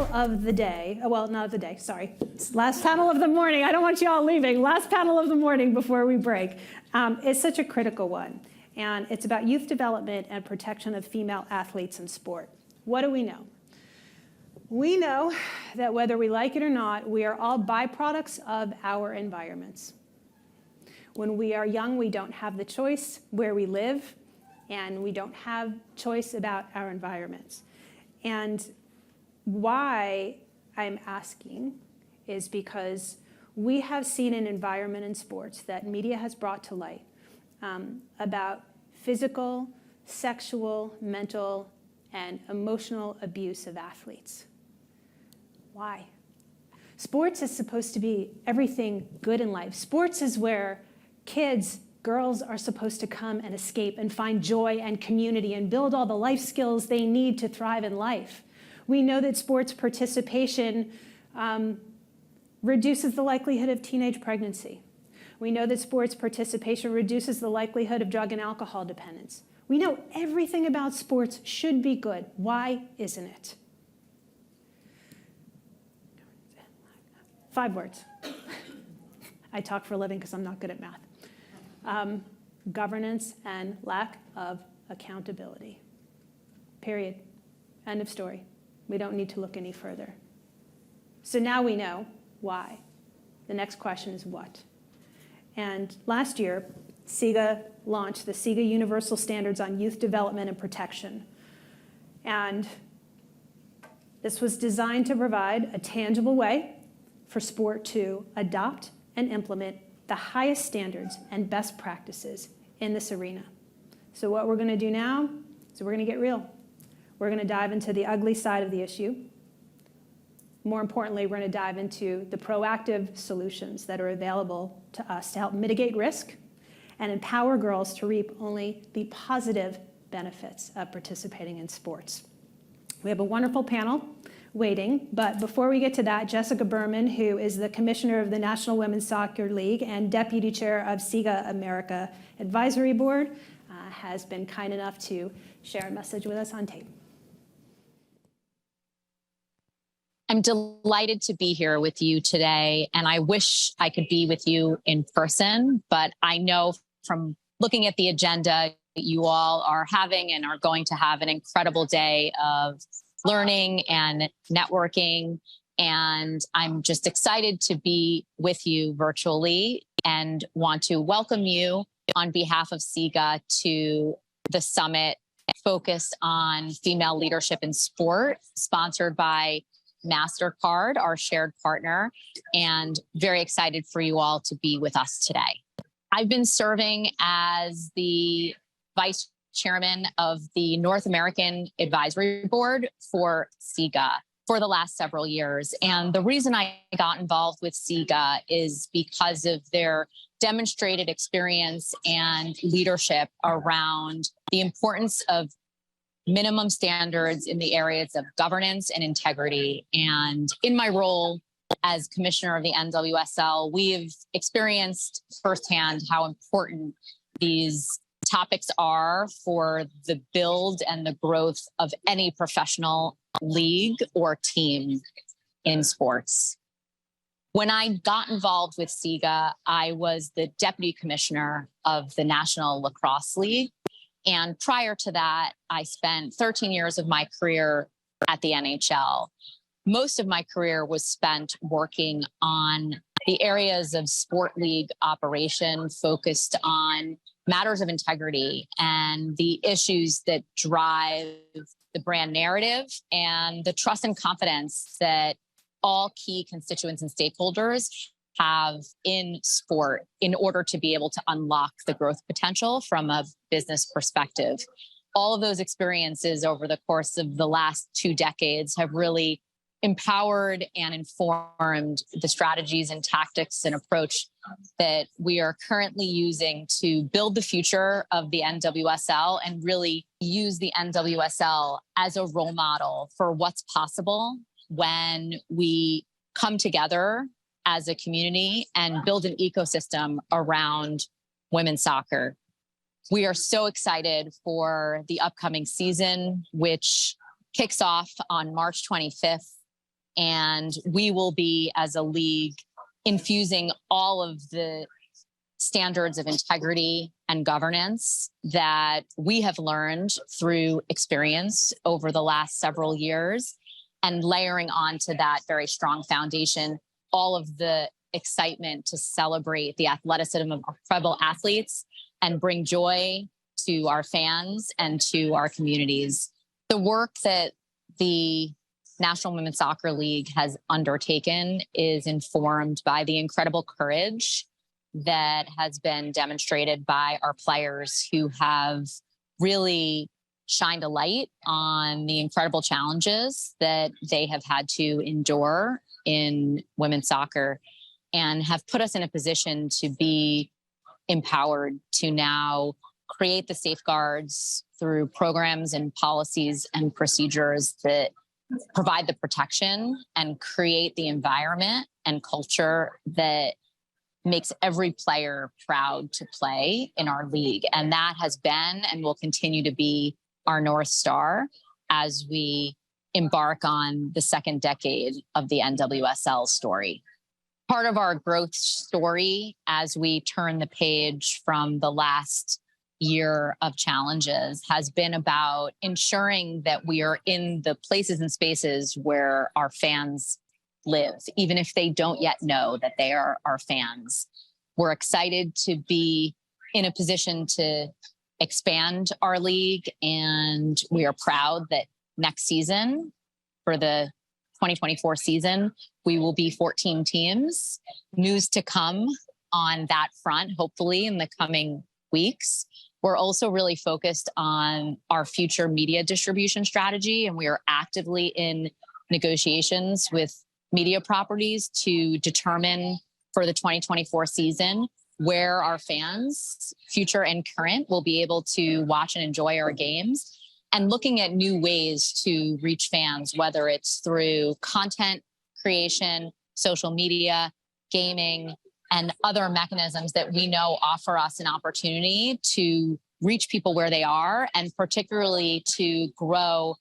panel of the day, well, not of the day, sorry. It's last panel of the morning. I don't want you all leaving. Last panel of the morning before we break. It's such a critical one. And it's about youth development and protection of female athletes in sport. What do we know? We know that whether we like it or not, we are all byproducts of our environments. When we are young, we don't have the choice where we live, and we don't have choice about our environments. And why I'm asking is because we have seen an environment in sports that media has brought to light about physical, sexual, mental, and emotional abuse of athletes. Why? Sports is supposed to be everything good in life. Sports is where kids, girls are supposed to come and escape and find joy and community and build all the life skills they need to thrive in life. We know that sports participation reduces the likelihood of teenage pregnancy. We know that sports participation reduces the likelihood of drug and alcohol dependence. We know everything about sports should be good. Why isn't it? 5 words. I talk for a living because I'm not good at math. Governance and lack of accountability. Period. End of story. We don't need to look any further. So now we know why. The next question is what? And last year, SiGA launched the SiGA Universal Standards on Youth Development and Protection. And this was designed to provide a tangible way for sport to adopt and implement the highest standards and best practices in this arena. So what we're going to do now is we're going to get real. We're going to dive into the ugly side of the issue. More importantly, we're going to dive into the proactive solutions that are available to us to help mitigate risk and empower girls to reap only the positive benefits of participating in sports. We have a wonderful panel waiting, but before we get to that, Jessica Berman, who is the Commissioner of the National Women's Soccer League and Deputy Chair of SiGA America Advisory Board, has been kind enough to share a message with us on tape. I'm delighted to be here with you today, and I wish I could be with you in person, but I know from looking at the agenda, you all are having and are going to have an incredible day of learning and networking, and I'm just excited to be with you virtually and want to welcome you on behalf of SiGA to the summit focused on female leadership in sport, sponsored by MasterCard, our shared partner, and very excited for you all to be with us today. I've been serving as the Vice Chairman of the North American Advisory Board for SiGA for the last several years. And the reason I got involved with SiGA is because of their demonstrated experience and leadership around the importance of minimum standards in the areas of governance and integrity. And in my role as commissioner of the NWSL, we've experienced firsthand how important these topics are for the build and the growth of any professional league or team in sports. When I got involved with SiGA, I was the deputy commissioner of the National Lacrosse League. And prior to that, I spent 13 years of my career at the NHL. Most of my career was spent working on the areas of sport league operation focused on matters of integrity and the issues that drive the brand narrative and the trust and confidence that all key constituents and stakeholders have in sport in order to be able to unlock the growth potential from a business perspective. All of those experiences over the course of the last 2 decades have really empowered and informed the strategies and tactics and approach that we are currently using to build the future of the NWSL and really use the NWSL as a role model for what's possible when we come together as a community and build an ecosystem around women's soccer. We are so excited for the upcoming season, which kicks off on March 25th And we will be, as a league, infusing all of the standards of integrity and governance that we have learned through experience over the last several years, and layering onto that very strong foundation all of the excitement to celebrate the athleticism of incredible athletes and bring joy to our fans and to our communities. The work that the National Women's Soccer League has undertaken is informed by the incredible courage that has been demonstrated by our players, who have really shined a light on the incredible challenges that they have had to endure in women's soccer, and have put us in a position to be empowered to now create the safeguards through programs and policies and procedures that provide the protection and create the environment and culture that makes every player proud to play in our league. And that has been and will continue to be our North Star as we embark on the second decade of the NWSL story. Part of our growth story as we turn the page from the last year of challenges has been about ensuring that we are in the places and spaces where our fans live, even if they don't yet know that they are our fans. We're excited to be in a position to expand our league, and we are proud that next season, for the 2024 season, we will be 14 teams. News to come on that front, hopefully in the coming weeks. We're also really focused on our future media distribution strategy, and we are actively in negotiations with media properties to determine for the 2024 season where our fans, future and current, will be able to watch and enjoy our games, and looking at new ways to reach fans, whether it's through content creation, social media, gaming, and other mechanisms that we know offer us an opportunity to reach people where they are, and particularly to grow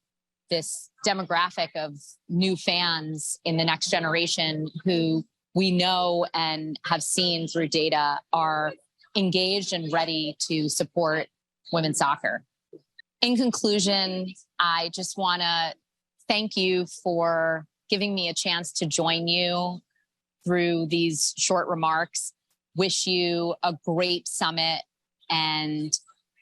this demographic of new fans in the next generation who we know and have seen through data are engaged and ready to support women's soccer. In conclusion, I just want to thank you for giving me a chance to join you through these short remarks. Wish you a great summit, and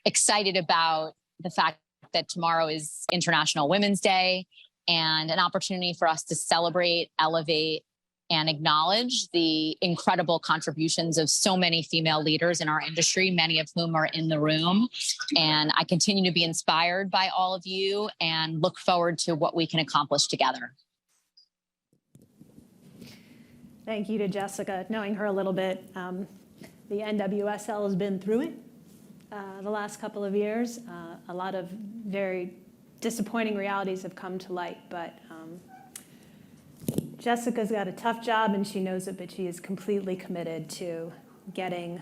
excited about the fact that tomorrow is International Women's Day, and an opportunity for us to celebrate, elevate, and acknowledge the incredible contributions of so many female leaders in our industry, many of whom are in the room. And I continue to be inspired by all of you and look forward to what we can accomplish together. Thank you to Jessica. Knowing her a little bit, the NWSL has been through it the last couple of years. A lot of very disappointing realities have come to light, but Jessica's got a tough job and she knows it, but she is completely committed to getting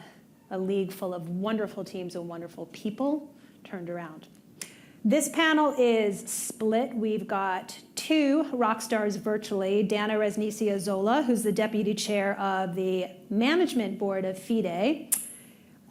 a league full of wonderful teams and wonderful people turned around. This panel is split. We've got two rock stars virtually, Dana Resnicia-Zola, who's the deputy chair of the management board of FIDE.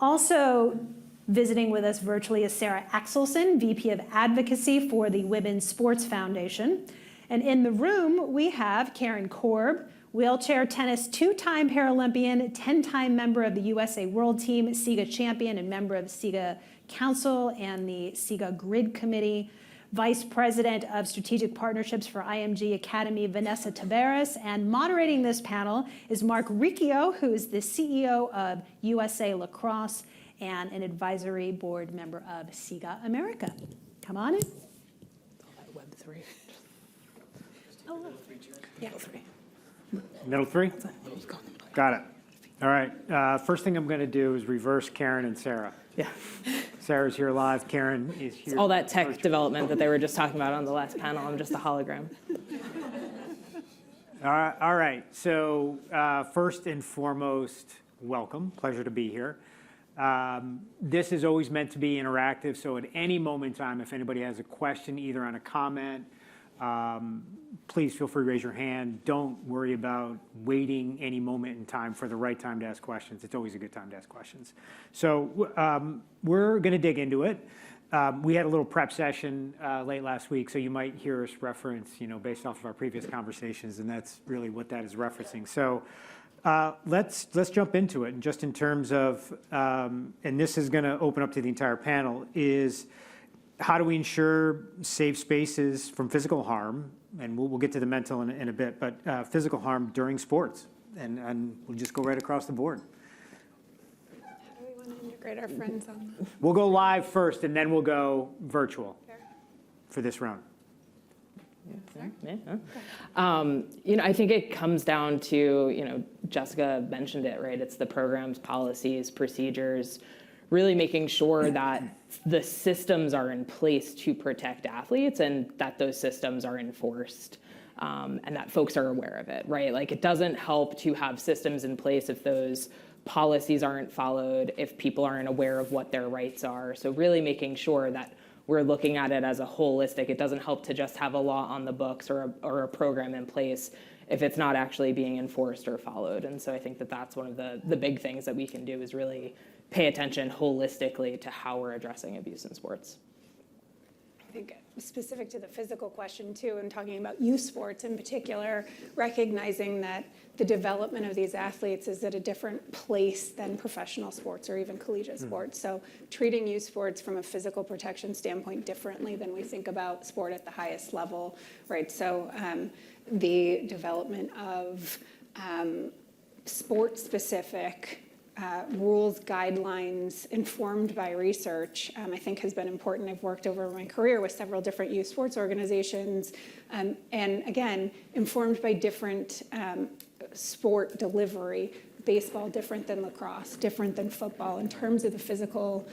Also visiting with us virtually is Sarah Axelson, VP of Advocacy for the Women's Sports Foundation. And in the room, we have Karen Korb, wheelchair tennis two-time Paralympian, 10-time member of the USA World Team, SiGA champion, and member of the SiGA Council and the SiGA Grid Committee, Vice President of Strategic Partnerships for IMG Academy, Vanessa Tavares, and moderating this panel is Mark Riccio, who is the CEO of USA Lacrosse and an advisory board member of SiGA America. Come on in. Web3. Oh, yeah, three. Middle three? Got it. All right. First thing I'm going to do is reverse Karen and Sarah. Yeah. Sarah's here live. Karen is here. All that tech development that they were just talking about on the last panel. I'm just a hologram. All right. So first and foremost, welcome. Pleasure to be here. This is always meant to be interactive. So at any moment in time, if anybody has a question, either on a comment Please feel free to raise your hand. Don't worry about waiting any moment in time for the right time to ask questions. It's always a good time to ask questions. So we're going to dig into it. We had a little prep session late last week, so you might hear us reference, based off of our previous conversations, and that's really what that is referencing. So let's jump into it. And just in terms of, and this is going to open up to the entire panel, is how do we ensure safe spaces from physical harm? And we'll get to the mental in a bit, but physical harm during sports. And we'll just go right across the board. How do we want to integrate our friends on that? We'll go live first, and then we'll go virtual for this round. I think it comes down to, Jessica mentioned it, right? It's the programs, policies, procedures, really making sure that the systems are in place to protect athletes and that those systems are enforced and that folks are aware of it, right? Like, it doesn't help to have systems in place if those policies aren't followed, if people aren't aware of what their rights are. So really making sure that we're looking at it as a holistic. It doesn't help to just have a law on the books or a program in place if it's not actually being enforced or followed. And so I think that that's one of the big things that we can do, is really pay attention holistically to how we're addressing abuse in sports. I think specific to the physical question too, and talking about youth sports in particular, recognizing that the development of these athletes is at a different place than professional sports or even collegiate sports. So treating youth sports from a physical protection standpoint differently than we think about sport at the highest level, right? So the development of sport-specific rules, guidelines informed by research, I think has been important. I've worked over my career with several different youth sports organizations, and again, informed by different sport delivery. Baseball different than lacrosse, different than football in terms of the physical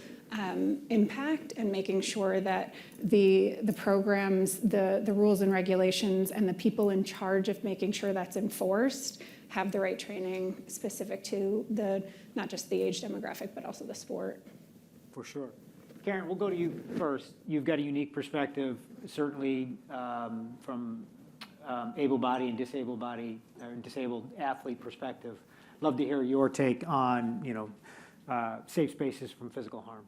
impact, and making sure that the programs, the rules and regulations, and the people in charge of making sure that's enforced have the right training specific to not just the age demographic, but also the sport. For sure. Karen, we'll go to you first. You've got a unique perspective, certainly from able-bodied and disabled athlete perspective. Love to hear your take on, safe spaces from physical harm.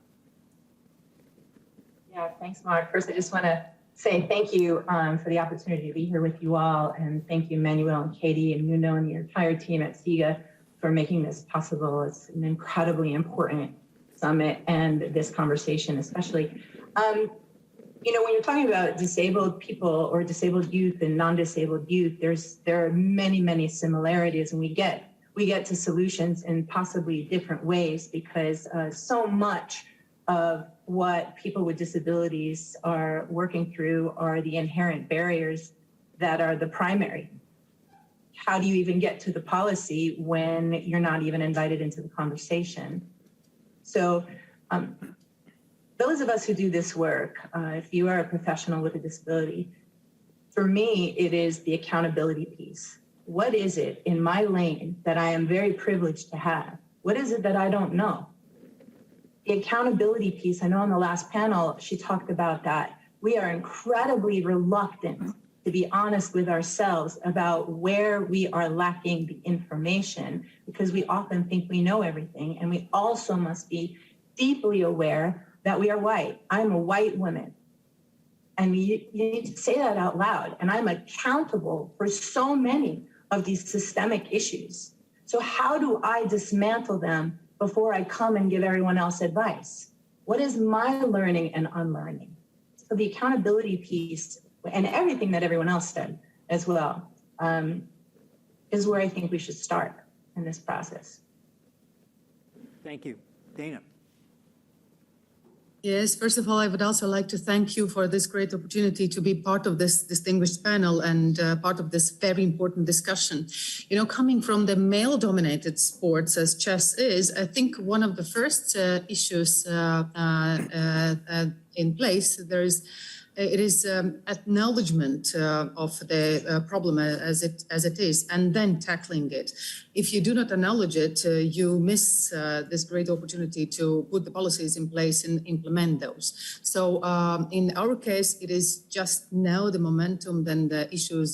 Yeah, thanks, Mark. First, I just want to say thank you for the opportunity to be here with you all, and thank you, Manuel and Katie and Nuno and the entire team at SiGA for making this possible. It's an incredibly important summit and this conversation especially. When you're talking about disabled people or disabled youth and non-disabled youth, there are many, many similarities, and we get to solutions in possibly different ways, because so much of what people with disabilities are working through are the inherent barriers that are the primary. How do you even get to the policy when you're not even invited into the conversation? So those of us who do this work, if you are a professional with a disability, for me, it is the accountability piece. What is it in my lane that I am very privileged to have? What is it that I don't know? The accountability piece, I know on the last panel, she talked about that. We are incredibly reluctant to be honest with ourselves about where we are lacking the information, because we often think we know everything. And we also must be deeply aware that we are white. I'm a white woman. And you need to say that out loud. And I'm accountable for so many of these systemic issues. So how do I dismantle them before I come and give everyone else advice? What is my learning and unlearning? So the accountability piece, and everything that everyone else said as well, is where I think we should start in this process. Thank you. Dana. Yes, first of all, I would also like to thank you for this great opportunity to be part of this distinguished panel and part of this very important discussion. Coming from the male-dominated sports as chess is, I think one of the first issues in place, there is It is acknowledgement of the problem as it is, and then tackling it. If you do not acknowledge it, you miss this great opportunity to put the policies in place and implement those. So in our case, it is just now the momentum, then the issue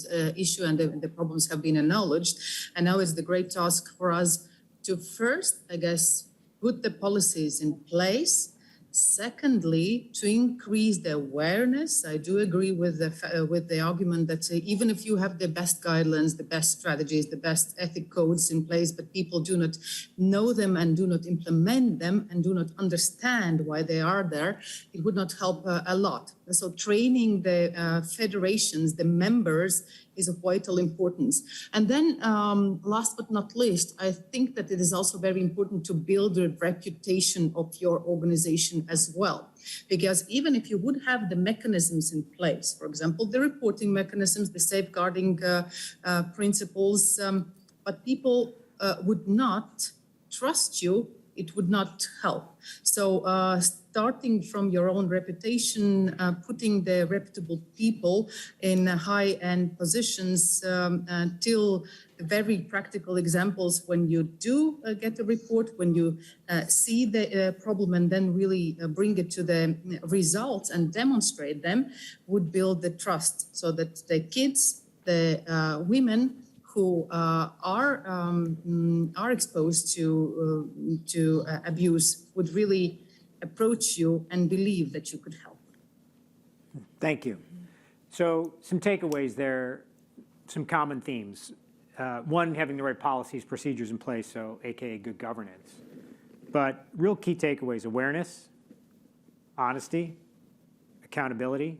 and the problems have been acknowledged, and now it's the great task for us to first, I guess, put the policies in place. Secondly, to increase the awareness. I do agree with the argument that even if you have the best guidelines, the best strategies, the best ethic codes in place, but people do not know them and do not implement them and do not understand why they are there, it would not help a lot. So training the federations, the members, is of vital importance. And then last but not least, I think that it is also very important to build the reputation of your organization as well. Because even if you would have the mechanisms in place, for example, the reporting mechanisms, the safeguarding principles, but people would not trust you, it would not help. So starting from your own reputation, putting the reputable people in high-end positions till the very practical examples when you do get a report, when you see the problem and then really bring it to the results and demonstrate them, would build the trust so that the kids, the women, who are exposed to abuse would really approach you and believe that you could help. Thank you. So some takeaways there, some common themes. One, having the right policies, procedures in place, so AKA good governance. But real key takeaways: awareness, honesty, accountability,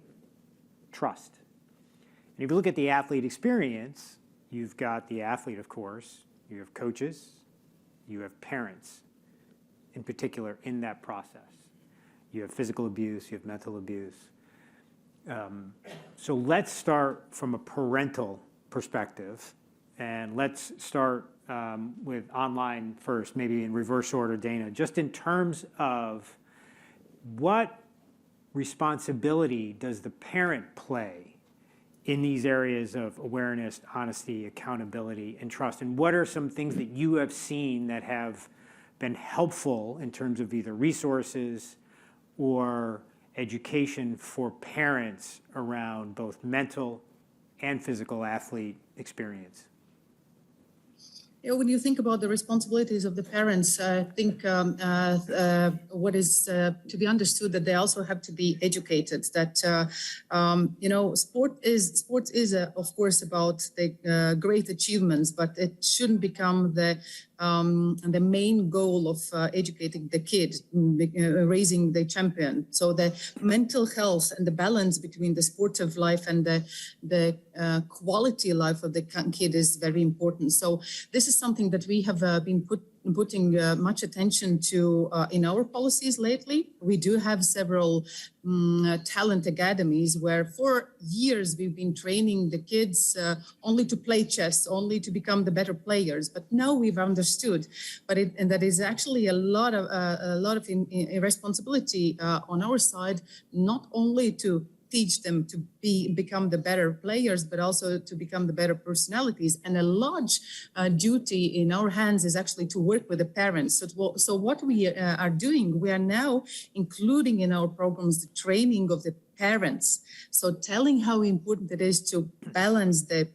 trust. And if you look at the athlete experience, you've got the athlete, of course, you have coaches, you have parents, in particular, in that process. You have physical abuse, you have mental abuse. So let's start from a parental perspective, and let's start with online first, maybe in reverse order, Dana, just in terms of what responsibility does the parent play in these areas of awareness, honesty, accountability, and trust? And what are some things that you have seen that have been helpful in terms of either resources or education for parents around both mental and physical athlete experience? You know, when you think about the responsibilities of the parents, I think what is to be understood that they also have to be educated. That you know, sports is of course about the great achievements, but it shouldn't become the main goal of educating the kid, raising the champion. So the mental health and the balance between the sportive life and the quality life of the kid is very important. So this is something that we have been putting much attention to in our policies lately. We do have several talent academies where for years we've been training the kids only to play chess, only to become the better players. But now we've understood, and that is actually a lot of irresponsibility on our side, not only to teach them to become the better players, but also to become the better personalities. And a large duty in our hands is actually to work with the parents. So what we are doing, we are now including in our programs the training of the parents. So telling how important it is to balance the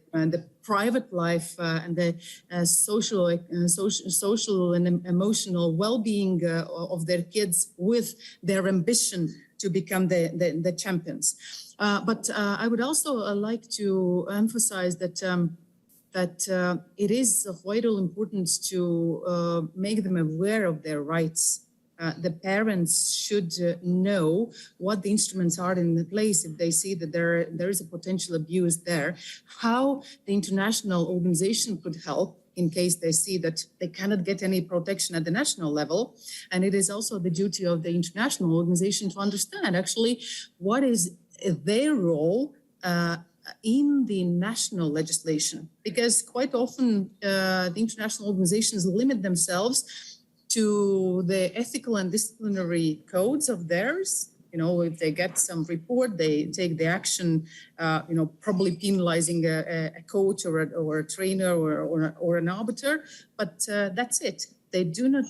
private life and the social and emotional well-being of their kids with their ambition to become the champions. But I would also like to emphasize that it is of vital importance to make them aware of their rights. The parents should know what the instruments are in place if they see that there is a potential abuse there, how the international organization could help in case they see that they cannot get any protection at the national level. And it is also the duty of the international organization to understand actually what is their role in the national legislation. Because quite often the international organizations limit themselves to the ethical and disciplinary codes of theirs, If they get some report, they take the action, probably penalizing a coach or a trainer or an arbiter, but that's it. They do not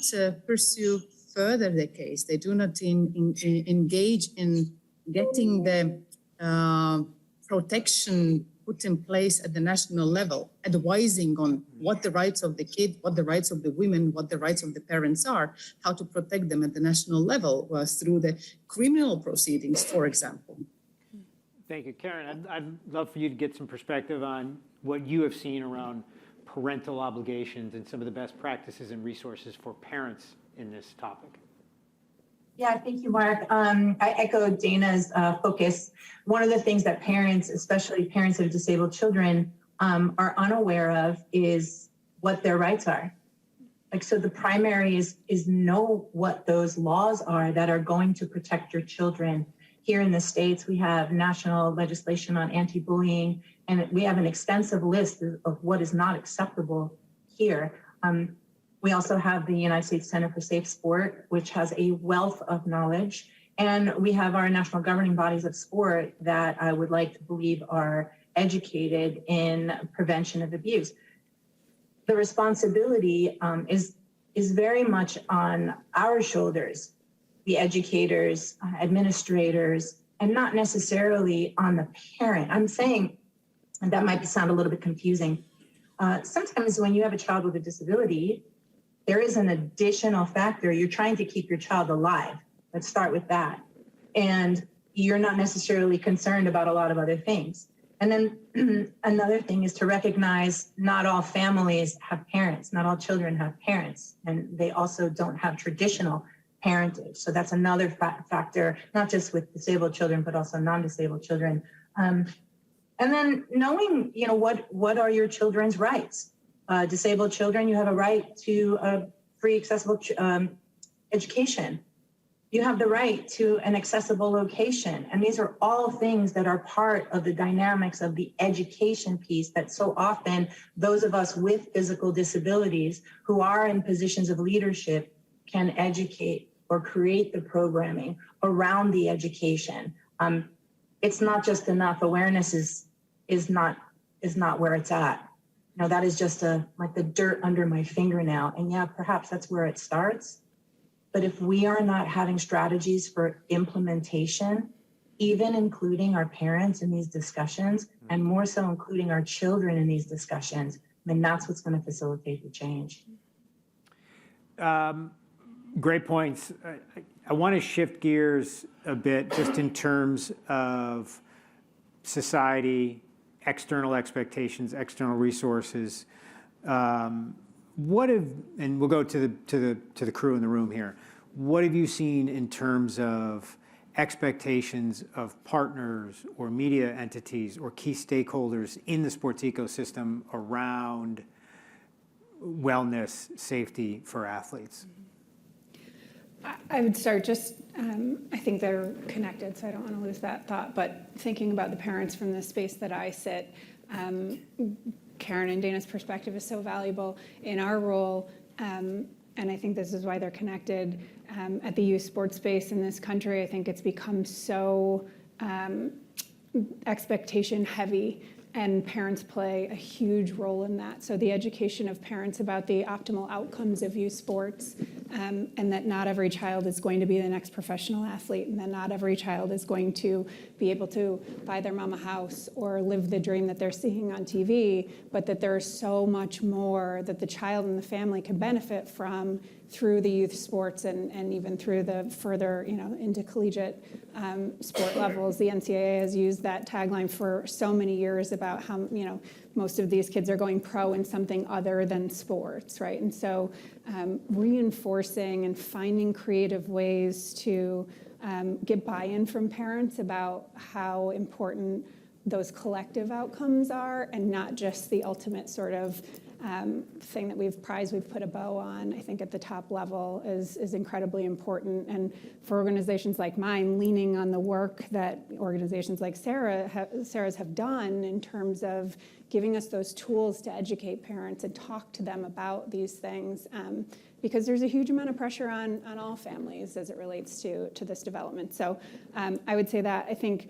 pursue further the case. They do not engage in getting the protection put in place at the national level, advising on what the rights of the kid, what the rights of the women, what the rights of the parents are, how to protect them at the national level through the criminal proceedings, for example. Thank you. Karen, I'd love for you to get some perspective on what you have seen around parental obligations and some of the best practices and resources for parents in this topic. Yeah, thank you, Mark. I echo Dana's focus. One of the things that parents, especially parents of disabled children, are unaware of is what their rights are. So the primary is know what those laws are that are going to protect your children. Here in the States, we have national legislation on anti-bullying, and we have an extensive list of what is not acceptable here. We also have the United States Center for Safe Sport, which has a wealth of knowledge. And we have our national governing bodies of sport that I would like to believe are educated in prevention of abuse. The responsibility is very much on our shoulders, the educators, administrators, and not necessarily on the parent. I'm saying, and that might sound a little bit confusing, sometimes when you have a child with a disability, there is an additional factor. You're trying to keep your child alive. Let's start with that. And you're not necessarily concerned about a lot of other things. And then another thing is to recognize not all families have parents, not all children have parents, and they also don't have traditional parentage. So that's another factor, not just with disabled children, but also non-disabled children. And then knowing, what are your children's rights? Disabled children, you have a right to a free, accessible education. You have the right to an accessible location. And these are all things that are part of the dynamics of the education piece that so often those of us with physical disabilities who are in positions of leadership can educate or create the programming around the education. It's not just enough. Awareness is not where it's at. That is just like the dirt under my fingernail. And yeah, perhaps that's where it starts. But if we are not having strategies for implementation, even including our parents in these discussions, and more so including our children in these discussions, then that's what's going to facilitate the change. Great points. I want to shift gears a bit just in terms of society, external expectations, external resources. And we'll go to the crew in the room here. What have you seen in terms of expectations of partners or media entities or key stakeholders in the sports ecosystem around wellness, safety for athletes? I would start I think they're connected, so I don't want to lose that thought, but thinking about the parents from the space that I sit, Karen and Dana's perspective is so valuable in our role, and I think this is why they're connected. At the youth sports space in this country, I think it's become so expectation heavy, and parents play a huge role in that. So the education of parents about the optimal outcomes of youth sports, and that not every child is going to be the next professional athlete, and that not every child is going to be able to buy their mom a house or live the dream that they're seeing on TV, but that there is so much more that the child and the family can benefit from through the youth sports and even through the further, into collegiate sport levels. The NCAA has used that tagline for so many years about how, most of these kids are going pro in something other than sports, right? And so reinforcing and finding creative ways to get buy-in from parents about how important those collective outcomes are, and not just the ultimate sort of thing that we've put a bow on, I think at the top level is incredibly important. And for organizations like mine, leaning on the work that organizations like Sarah's have done in terms of giving us those tools to educate parents and talk to them about these things, because there's a huge amount of pressure on all families as it relates to this development. So I would say that I think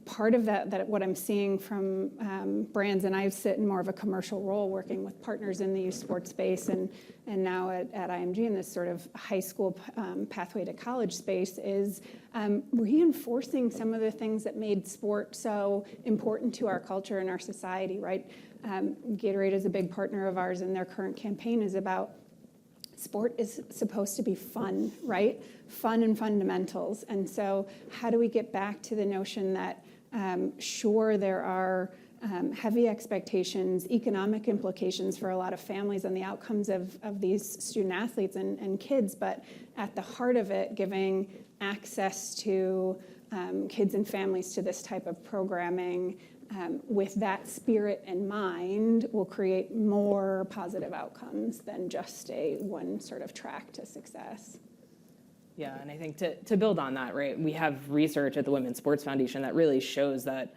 part of that what I'm seeing from brands, and I sit in more of a commercial role working with partners in the youth sports space and now at IMG in this sort of high school pathway to college space, is reinforcing some of the things that made sport so important to our culture and our society, right? Gatorade is a big partner of ours, and their current campaign is about sport is supposed to be fun, right? Fun and fundamentals. And so how do we get back to the notion that, sure, there are heavy expectations, economic implications for a lot of families and the outcomes of these student athletes and kids, but at the heart of it, giving access to kids and families to this type of programming with that spirit in mind will create more positive outcomes than just a one sort of track to success. Yeah, and I think to build on that, right, we have research at the Women's Sports Foundation that really shows that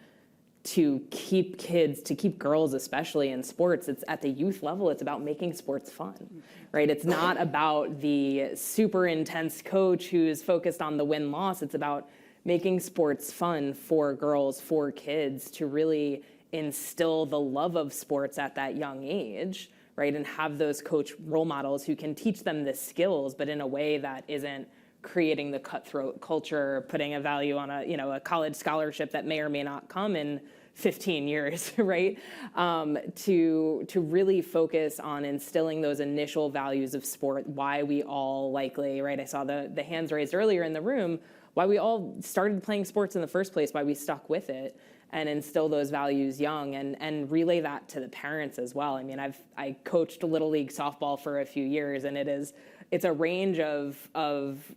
to keep kids, to keep girls especially in sports, it's at the youth level, it's about making sports fun, right? It's not about the super intense coach who's focused on the win-loss. It's about making sports fun for girls, for kids, to really instill the love of sports at that young age, right? And have those coach role models who can teach them the skills, but in a way that isn't creating the cutthroat culture, putting a value on a college scholarship that may or may not come in 15 years, right? To really focus on instilling those initial values of sport, why we all likely, right? I saw the hands raised earlier in the room, why we all started playing sports in the first place, why we stuck with it, and instill those values young and relay that to the parents as well. I mean, I coached Little League softball for a few years, and it's a range of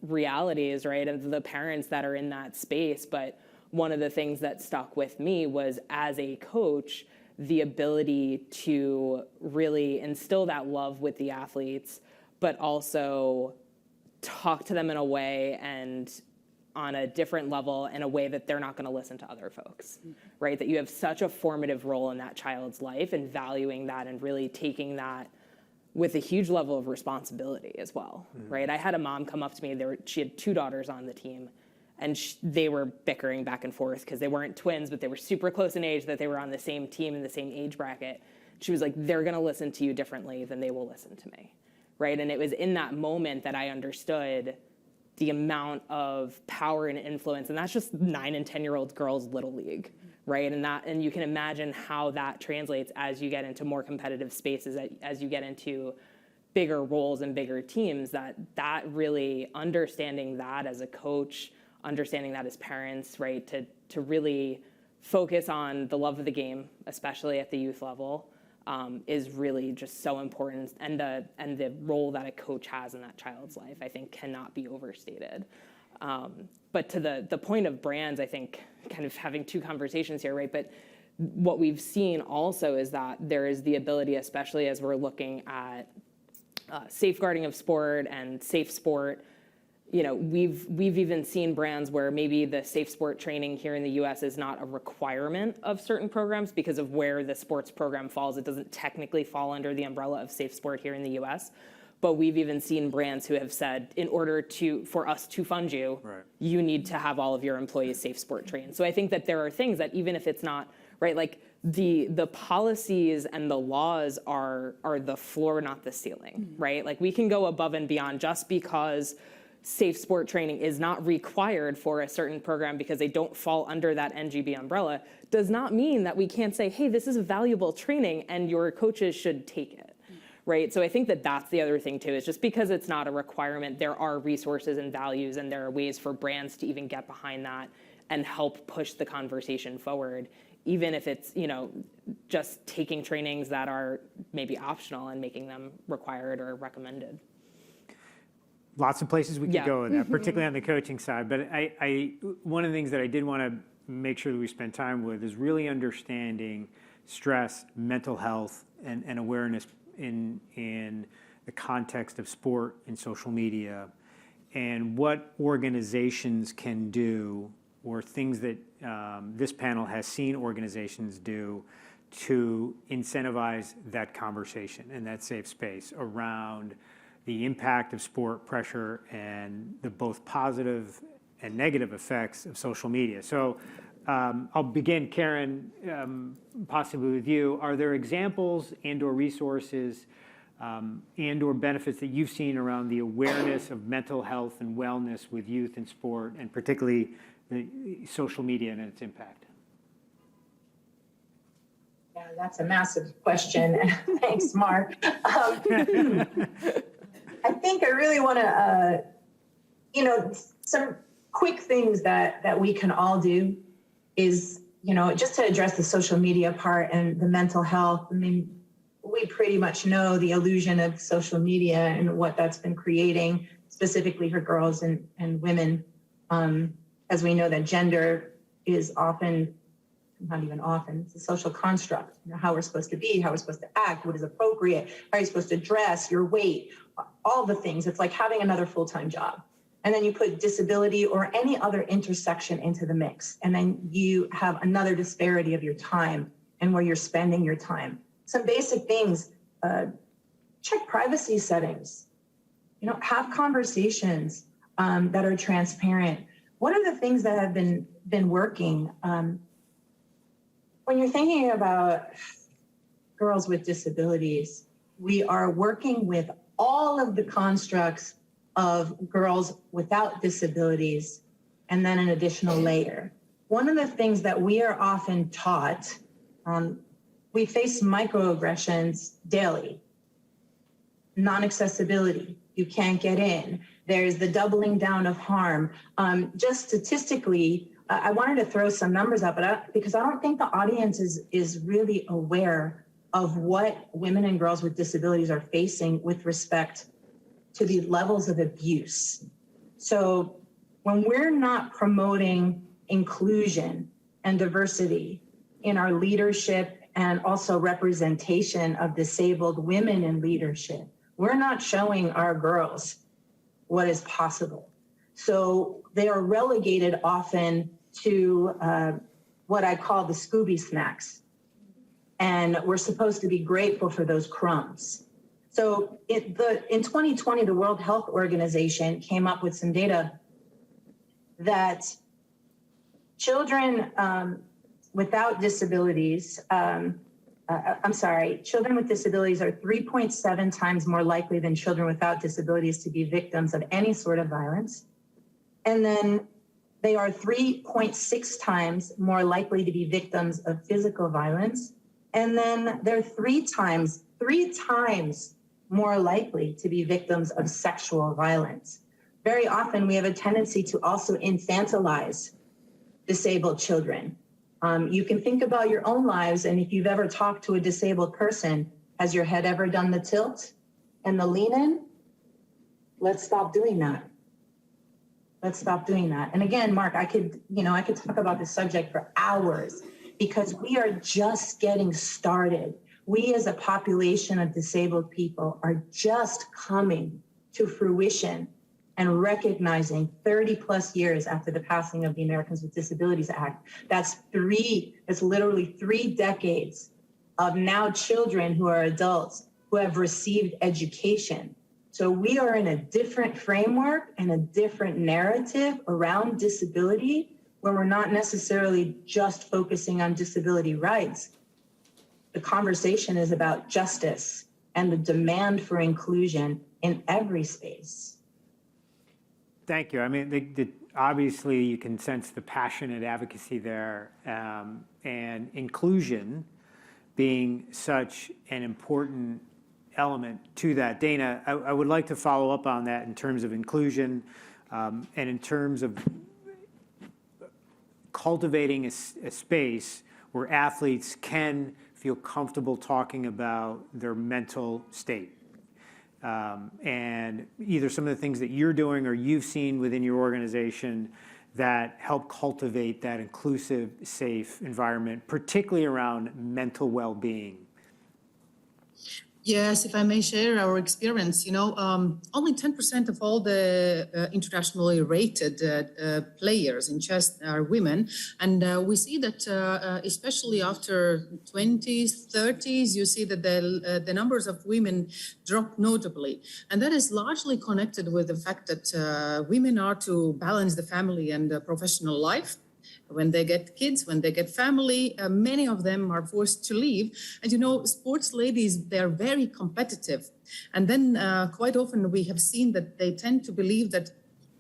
realities, right, of the parents that are in that space. But one of the things that stuck with me was, as a coach, the ability to really instill that love with the athletes, but also talk to them in a way and on a different level, in a way that they're not going to listen to other folks, right? That you have such a formative role in that child's life, and valuing that and really taking that with a huge level of responsibility as well, right? I had a mom come up to me, she had 2 daughters on the team, and they were bickering back and forth because they weren't twins, but they were super close in age, that they were on the same team in the same age bracket. She was like, they're going to listen to you differently than they will listen to me, right? And it was in that moment that I understood the amount of power and influence, and that's just 9 and 10-year-old girls' Little League, right? And you can imagine how that translates as you get into more competitive spaces, as you get into bigger roles and bigger teams, that really understanding that as a coach, understanding that as parents, right, to really focus on the love of the game, especially at the youth level, is really just so important. And the role that a coach has in that child's life, I think, cannot be overstated. But to the point of brands, I think, kind of having 2 conversations here, right? But what we've seen also is that there is the ability, especially as we're looking at safeguarding of sport and safe sport, you know, we've even seen brands where maybe the safe sport training here in the US is not a requirement of certain programs because of where the sports program falls. It doesn't technically fall under the umbrella of safe sport here in the US. But we've even seen brands who have said, in order for us to fund you, right, you need to have all of your employees safe sport trained. So I think that there are things that, even if it's not, right, like the policies and the laws are the floor, not the ceiling, right? Like, we can go above and beyond just because safe sport training is not required for a certain program because they don't fall under that NGB umbrella, does not mean that we can't say, hey, this is a valuable training and your coaches should take it, right? So I think that that's the other thing too, is just because it's not a requirement, there are resources and values, and there are ways for brands to even get behind that and help push the conversation forward, even if it's, you know, just taking trainings that are maybe optional and making them required or recommended. Lots of places we could go with that, particularly on the coaching side. But one of the things that I did want to make sure that we spend time with is really understanding stress, mental health, and awareness in the context of sport and social media, and what organizations can do, or things that this panel has seen organizations do to incentivize that conversation and that safe space around the impact of sport pressure and the both positive and negative effects of social media. So I'll begin, Karen, possibly with you. Are there examples and or resources and or benefits that you've seen around the awareness of mental health and wellness with youth in sport, and particularly the social media and its impact? Yeah, that's a massive question. Thanks, Mark. I think I really want to, some quick things that we can all do is, just to address the social media part and the mental health. I mean, we pretty much know the illusion of social media and what that's been creating, specifically for girls and women. As we know that gender is often, not even often, it's a social construct, how we're supposed to be, how we're supposed to act, what is appropriate, how you're supposed to dress, your weight, all the things. It's like having another full-time job. And then you put disability or any other intersection into the mix. And then you have another disparity of your time and where you're spending your time. Some basic things, check privacy settings, have conversations that are transparent. What are the things that have been working? When you're thinking about girls with disabilities, we are working with all of the constructs of girls without disabilities, and then an additional layer. One of the things that we are often taught, we face microaggressions daily. Non-accessibility, you can't get in. There's the doubling down of harm. Just statistically, I wanted to throw some numbers up, because I don't think the audience is really aware of what women and girls with disabilities are facing with respect to the levels of abuse. So when we're not promoting inclusion and diversity in our leadership and also representation of disabled women in leadership, we're not showing our girls what is possible. So they are relegated often to what I call the Scooby snacks. And we're supposed to be grateful for those crumbs. So in 2020, the World Health Organization came up with some data that children without disabilities, children with disabilities are 3.7 times more likely than children without disabilities to be victims of any sort of violence. And then they are 3.6 times more likely to be victims of physical violence. And then they're three times more likely to be victims of sexual violence. Very often we have a tendency to also infantilize disabled children. You can think about your own lives, and if you've ever talked to a disabled person, has your head ever done the tilt and the lean in? Let's stop doing that. Let's stop doing that. And again, Mark, I could talk about this subject for hours, because we are just getting started. We as a population of disabled people are just coming to fruition and recognizing 30 plus years after the passing of the Americans with Disabilities Act. That's literally 3 decades of now children who are adults who have received education. So we are in a different framework and a different narrative around disability, where we're not necessarily just focusing on disability rights. The conversation is about justice and the demand for inclusion in every space. Thank you. I mean, obviously you can sense the passionate advocacy there, and inclusion being such an important element to that. Dana, I would like to follow up on that in terms of inclusion and in terms of cultivating a space where athletes can feel comfortable talking about their mental state. And either some of the things that you're doing or you've seen within your organization that help cultivate that inclusive, safe environment, particularly around mental well-being. Yes, if I may share our experience, only 10% of all the internationally rated players in chess are women. And we see that especially after 20s, 30s, you see that the numbers of women drop notably. And that is largely connected with the fact that women are to balance the family and professional life. When they get kids, when they get family, many of them are forced to leave. And sports ladies, they're very competitive. And then quite often we have seen that they tend to believe that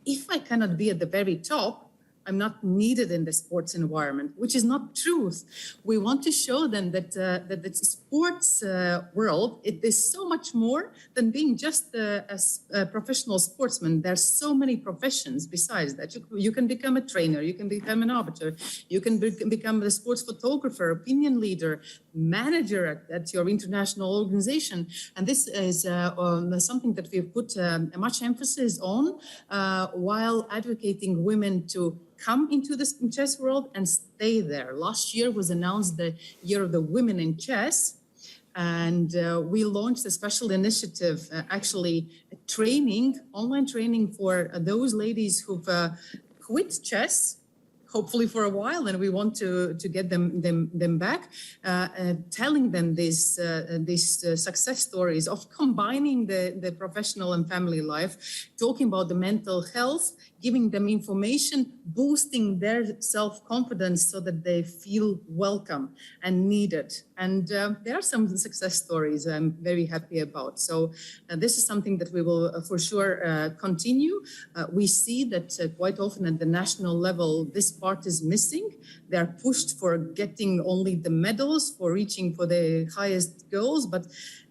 if I cannot be at the very top, I'm not needed in the sports environment, which is not truth. We want to show them that the sports world, it is so much more than being just a professional sportsman. There's so many professions besides that. You can become a trainer, you can become an arbiter, you can become a sports photographer, opinion leader, manager at your international organization. And this is something that we've put much emphasis on while advocating women to come into the chess world and stay there. Last year was announced the Year of the Women in Chess. And we launched a special initiative, actually online training for those ladies who've quit chess, hopefully for a while, and we want to get them back, telling them these success stories of combining the professional and family life, talking about the mental health, giving them information, boosting their self-confidence so that they feel welcome and needed. And there are some success stories I'm very happy about. So this is something that we will for sure continue. We see that quite often at the national level, this part is missing. They're pushed for getting only the medals, for reaching for the highest goals, but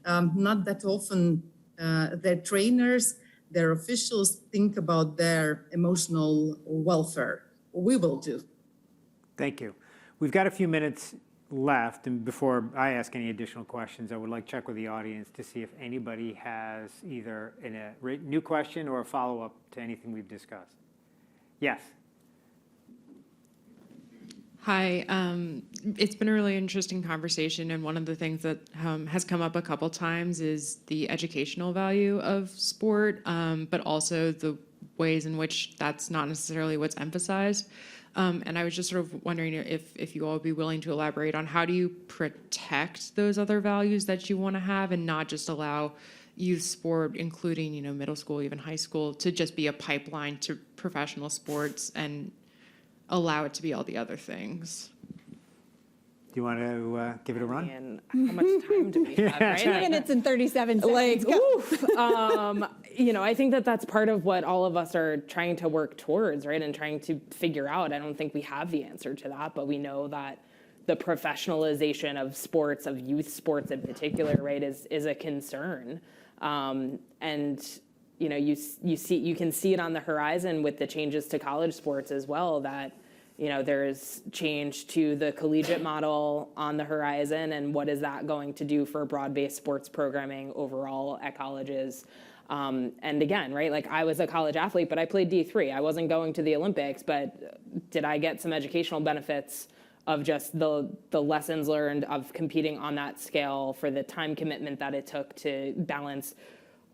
not that often their trainers, their officials think about their emotional welfare. We will do. Thank you. We've got a few minutes left, and before I ask any additional questions, I would like to check with the audience to see if anybody has either a new question or a follow-up to anything we've discussed. Yes. Hi, it's been a really interesting conversation, and one of the things that has come up a couple times is the educational value of sport, but also the ways in which that's not necessarily what's emphasized. And I was just sort of wondering if you all would be willing to elaborate on how do you protect those other values that you want to have and not just allow youth sport, including middle school, even high school, to just be a pipeline to professional sports and allow it to be all the other things. Do you want to give it a run? And how much time do we have, right? 2 minutes and 37 seconds. I think that's part of what all of us are trying to work towards, right? And trying to figure out. I don't think we have the answer to that, but we know that the professionalization of sports, of youth sports in particular, right, is a concern. And you can see it on the horizon with the changes to college sports as well, that there's change to the collegiate model on the horizon, and what is that going to do for broad-based sports programming overall at colleges? And again, right, like I was a college athlete, but I played D3. I wasn't going to the Olympics, but did I get some educational benefits of just the lessons learned of competing on that scale, for the time commitment that it took to balance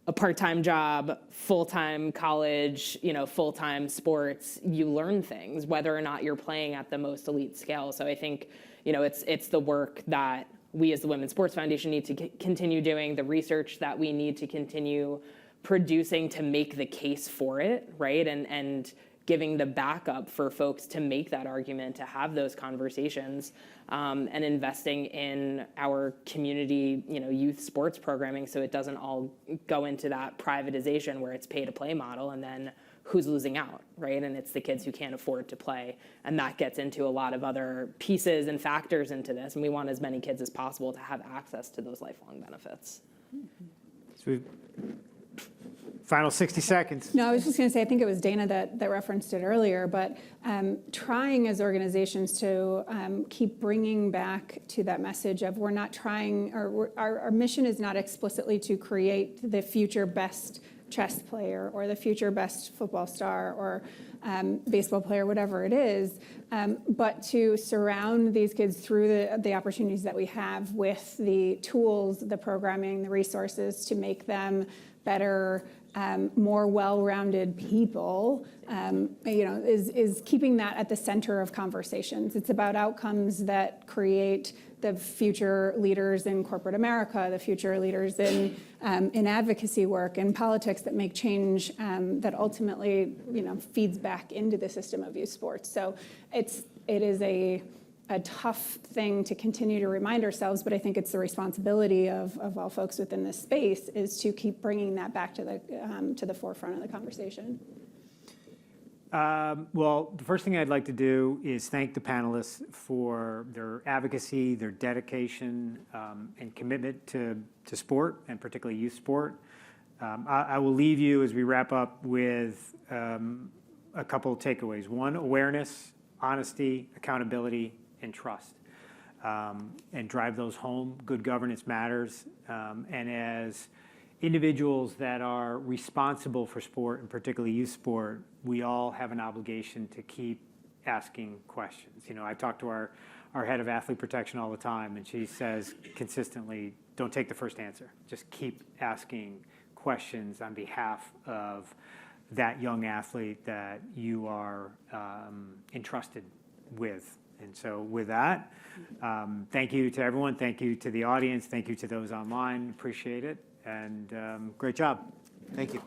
a part-time job, full-time college, full-time sports? You learn things, whether or not you're playing at the most elite scale. So I think, it's the work that we as the Women's Sports Foundation need to continue doing, the research that we need to continue producing to make the case for it, right? And giving the backup for folks to make that argument, to have those conversations, and investing in our community, youth sports programming, so it doesn't all go into that privatization where it's pay-to-play model, and then who's losing out, right? And it's the kids who can't afford to play, and that gets into a lot of other pieces and factors into this, and we want as many kids as possible to have access to those lifelong benefits. So final 60 seconds. No, I was just going to say, I think it was Dana that referenced it earlier, but trying as organizations to keep bringing back to that message of we're not trying, or our mission is not explicitly to create the future best chess player or the future best football star or baseball player, whatever it is, but to surround these kids through the opportunities that we have with the tools, the programming, the resources to make them better, more well-rounded people, is keeping that at the center of conversations. It's about outcomes that create the future leaders in corporate America, the future leaders in advocacy work and politics that make change that ultimately, feeds back into the system of youth sports. So it is a tough thing to continue to remind ourselves, but I think it's the responsibility of all folks within this space is to keep bringing that back to the forefront of the conversation. Well, the first thing I'd like to do is thank the panelists for their advocacy, their dedication, and commitment to sport, and particularly youth sport. I will leave you as we wrap up with a couple of takeaways. One, awareness, honesty, accountability, and trust. And drive those home. Good governance matters. And as individuals that are responsible for sport, and particularly youth sport, we all have an obligation to keep asking questions. I talk to our head of athlete protection all the time, and she says consistently, don't take the first answer. Just keep asking questions on behalf of that young athlete that you are entrusted with. And so with that, thank you to everyone. Thank you to the audience. Thank you to those online. Appreciate it. And great job. Thank you.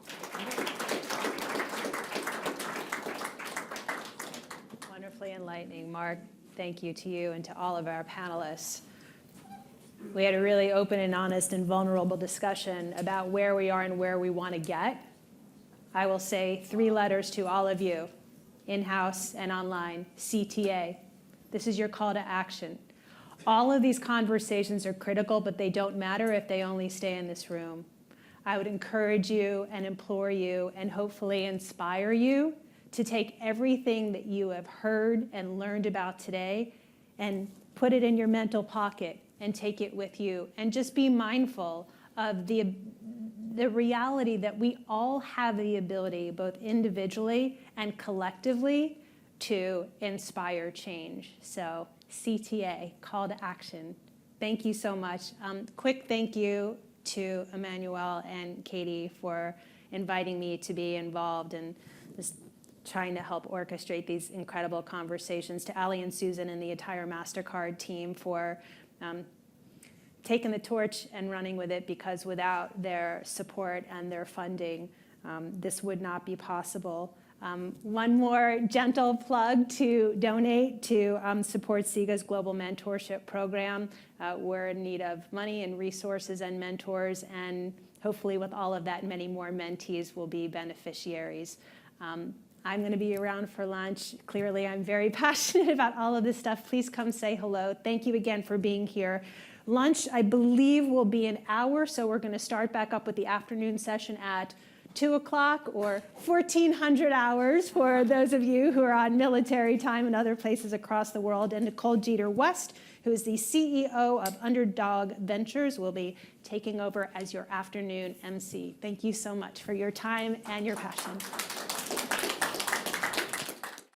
Wonderfully enlightening. Mark, thank you to you and to all of our panelists. We had a really open and honest and vulnerable discussion about where we are and where we want to get. I will say 3 letters to all of you, in-house and online, CTA. This is your call to action. All of these conversations are critical, but they don't matter if they only stay in this room. I would encourage you and implore you and hopefully inspire you to take everything that you have heard and learned about today and put it in your mental pocket and take it with you. And just be mindful of the reality that we all have the ability, both individually and collectively, to inspire change. So CTA, call to action. Thank you so much. Quick thank you to Emmanuel and Katie for inviting me to be involved in this, trying to help orchestrate these incredible conversations, to Ali and Susan and the entire MasterCard team for taking the torch and running with it, because without their support and their funding, this would not be possible. One more gentle plug to donate to support SiGA's Global Mentorship Program. We're in need of money and resources and mentors, and hopefully with all of that, many more mentees will be beneficiaries. I'm going to be around for lunch. Clearly, I'm very passionate about all of this stuff. Please come say hello. Thank you again for being here. Lunch, I believe, will be an hour, so we're going to start back up with the afternoon session at 2 o'clock or 1400 hours for those of you who are on military time in other places across the world. And Nicole Jeter-West, who is the CEO of Underdog Ventures, will be taking over as your afternoon MC. Thank you so much for your time and your passion.